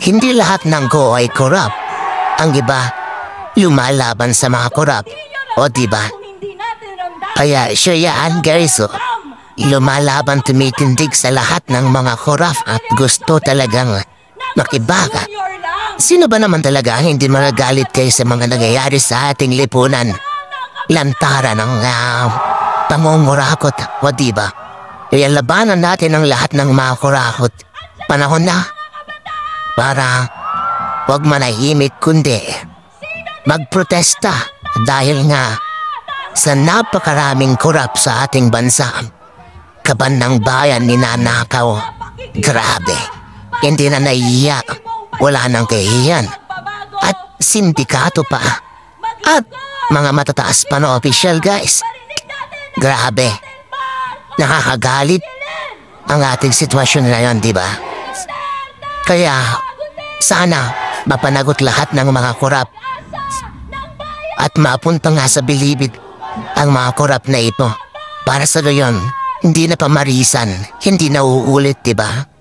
Hindi lahat ng go ay korap. Ang iba, lumalaban sa mga korap. O diba? Kaya siya yan, guys. Lumalaban tumitindig sa lahat ng mga korap at gusto talagang makibaga. Sino ba naman talaga ang hindi magagalit kayo sa mga nangyayari sa ating lipunan? Lantara ng pangungurakot, o diba? Kaya labanan natin ang lahat ng mga kurakot. Panahon na para huwag manahimik kundi magprotesta dahil nga sa napakaraming korap sa ating bansa. Kaban ng bayan ninanakaw. Grabe. Hindi na naiiyak. Wala nang kahihiyan. At sindikato pa. At mga matataas pa na official, guys. Grabe. Nakakagalit ang ating sitwasyon ngayon, di ba? Kaya sana mapanagot lahat ng mga korap at mapunta nga sa bilibid ang mga korap na ito. Para sa gayon, hindi na pamarisan, hindi na uulit, di ba?